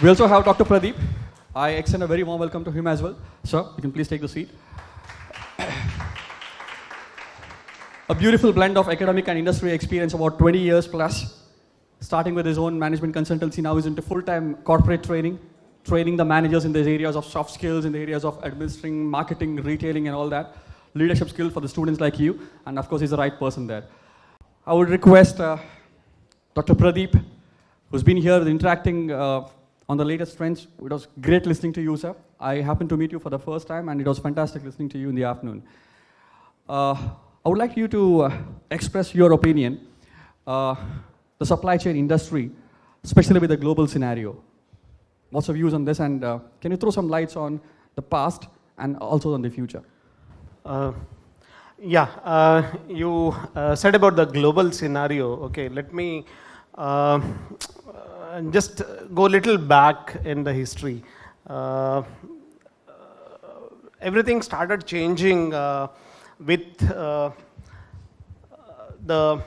We also have Dr. Pradeep. I extend a very warm welcome to him as well. Sir, you can please take the seat. A beautiful blend of academic and industry experience, about 20 years plus. Starting with his own management consultancy, now he's into full-time corporate training, training the managers in the areas of soft skills, in the areas of administering, marketing, retailing, and all that. Leadership skills for the students like you, and of course, he's the right person there. I would request Dr. Pradeep, who's been here interacting on the latest trends. It was great listening to you, sir. I happened to meet you for the first time, and it was fantastic listening to you in the afternoon. I would like you to express your opinion, the supply chain industry, especially with the global scenario. What's your views on this, and can you throw some lights on the past and also on the future? You said about the global scenario. Okay, let me just go a little back in the history. Everything started changing with the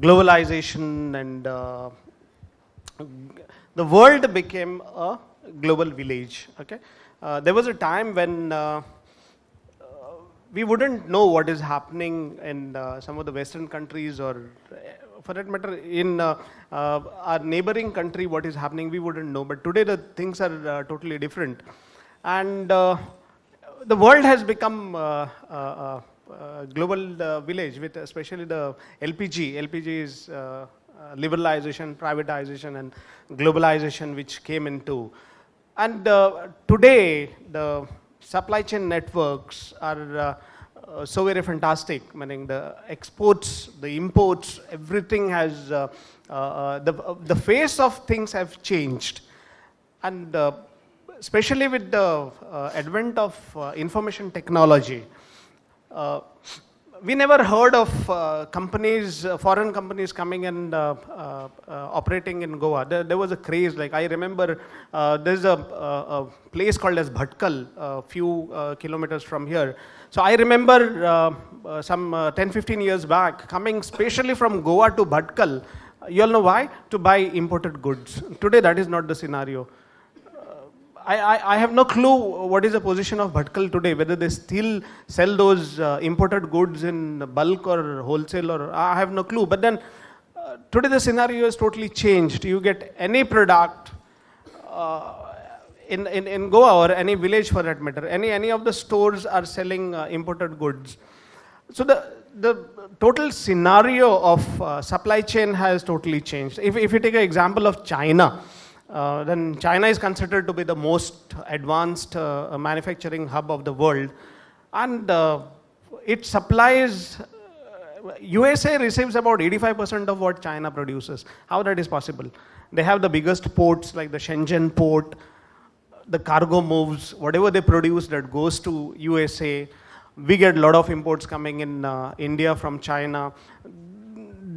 globalization, and the world became a global village. Okay, there was a time when we wouldn't know what is happening in some of the Western countries, or for that matter in our neighboring country, what is happening, we wouldn't know. But today the things are totally different, and the world has become a global village, with especially the LPG. LPG is liberalization, privatization, and globalization which came into. And today the supply chain networks are so very fantastic, meaning the exports, the imports, everything has, the face of things have changed. And especially with the advent of information technology, we never heard of companies, foreign companies coming and operating in Goa. There was a craze. Like I remember, there's a place called as Bhatkal, a few kilometers from here. So I remember some 10-15 years back, coming specially from Goa to Bhatkal. You all know why? To buy imported goods. Today that is not the scenario. I have no clue what is the position of Bhatkal today, whether they still sell those imported goods in bulk or wholesale, or I have no clue. But then today the scenario has totally changed. You get any product in Goa, or any village for that matter, any of the stores are selling imported goods. So the total scenario of supply chain has totally changed. If you take an example of China, then China is considered to be the most advanced manufacturing hub of the world, and it supplies, USA receives about 85% of what China produces. How that is possible? They have the biggest ports, like the Shenzhen port. The cargo moves, whatever they produce, that goes to USA. We get a lot of imports coming in India from China.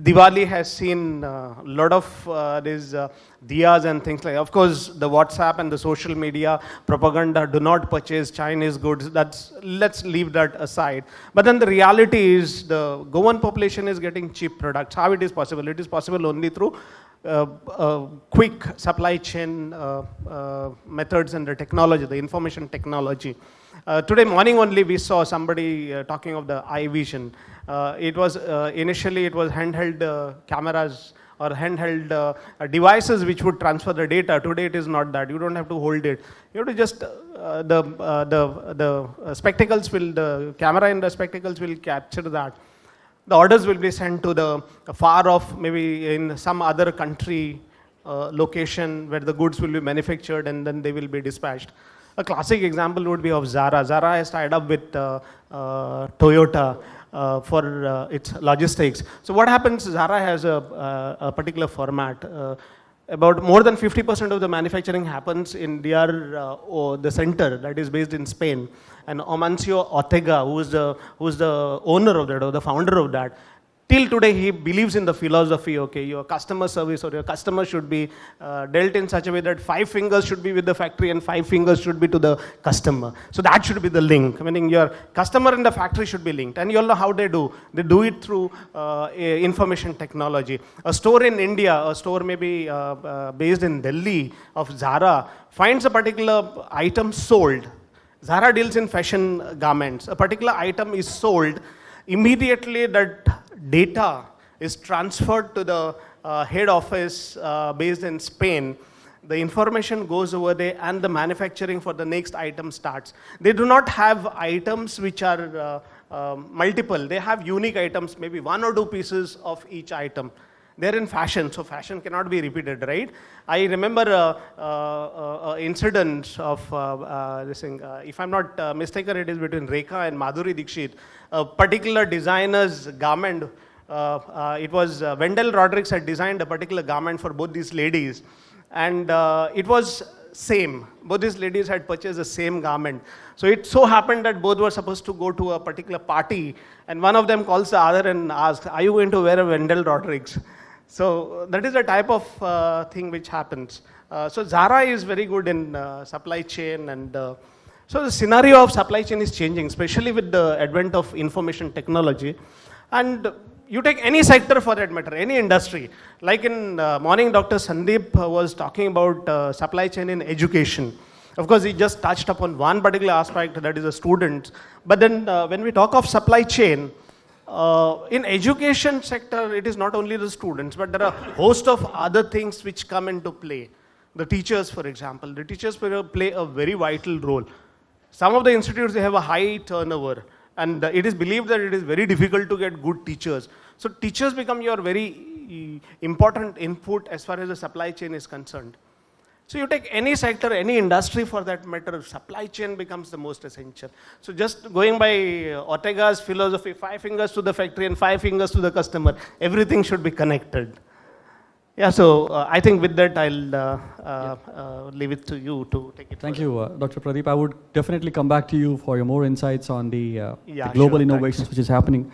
Diwali has seen a lot of these diyas and things like that. Of course, the WhatsApp and the social media propaganda, do not purchase Chinese goods. Let's leave that aside. But then the reality is the Goan population is getting cheap products. How it is possible? It is possible only through quick supply chain methods and the technology, the information technology. Today morning only we saw somebody talking of the iVision. It was initially it was handheld cameras or handheld devices which would transfer the data. Today it is not that. You don't have to hold it. You have to just the spectacles will, the camera in the spectacles will capture that. The orders will be sent to the far off, maybe in some other country location where the goods will be manufactured, and then they will be dispatched. A classic example would be of Zara. Zara has tied up with Toyota for its logistics. So what happens, Zara has a particular format. About more than 50% of the manufacturing happens in the center that is based in Spain. And Amancio Ortega, who's the owner of that, or the founder of that, till today he believes in the philosophy, okay, your customer service or your customer should be dealt in such a way that 5 fingers should be with the factory and 5 fingers should be to the customer. So that should be the link, meaning your customer and the factory should be linked. And you all know how they do. They do it through information technology. A store in India, a store maybe based in Delhi of Zara, finds a particular item sold. Zara deals in fashion garments. A particular item is sold. Immediately that data is transferred to the head office based in Spain. The information goes over there and the manufacturing for the next item starts. They do not have items which are multiple. They have unique items, maybe 1 or 2 pieces of each item. They're in fashion, so fashion cannot be repeated, right? I remember incident of this thing, if I'm not mistaken, it is between Rekha and Madhuri Dixit. A particular designer's garment, it was Wendell Rodrigues had designed a particular garment for both these ladies. And it was same. Both these ladies had purchased the same garment. So it so happened that both were supposed to go to a particular party. And one of them calls the other and asks, are you going to wear a Wendell Rodrigues? So that is the type of thing which happens. So Zara is very good in supply chain, and so the scenario of supply chain is changing, especially with the advent of information technology. And you take any sector for that matter, any industry. Like in morning, Dr. Sandeep was talking about supply chain in education. Of course, he just touched upon one particular aspect, that is the students. But then when we talk of supply chain, in education sector, it is not only the students, but there are a host of other things which come into play. The teachers, for example, the teachers play a very vital role. Some of the institutes, they have a high turnover, and it is believed that it is very difficult to get good teachers. So teachers become your very important input as far as the supply chain is concerned. So you take any sector, any industry for that matter, supply chain becomes the most essential. So just going by Ortega's philosophy, 5 fingers to the factory and 5 fingers to the customer, everything should be connected. Yeah, so I think with that I'll leave it to you to take it. Thank you, Dr. Pradeep. I would definitely come back to you for your more insights on the Yeah, global sure, innovations which is happening.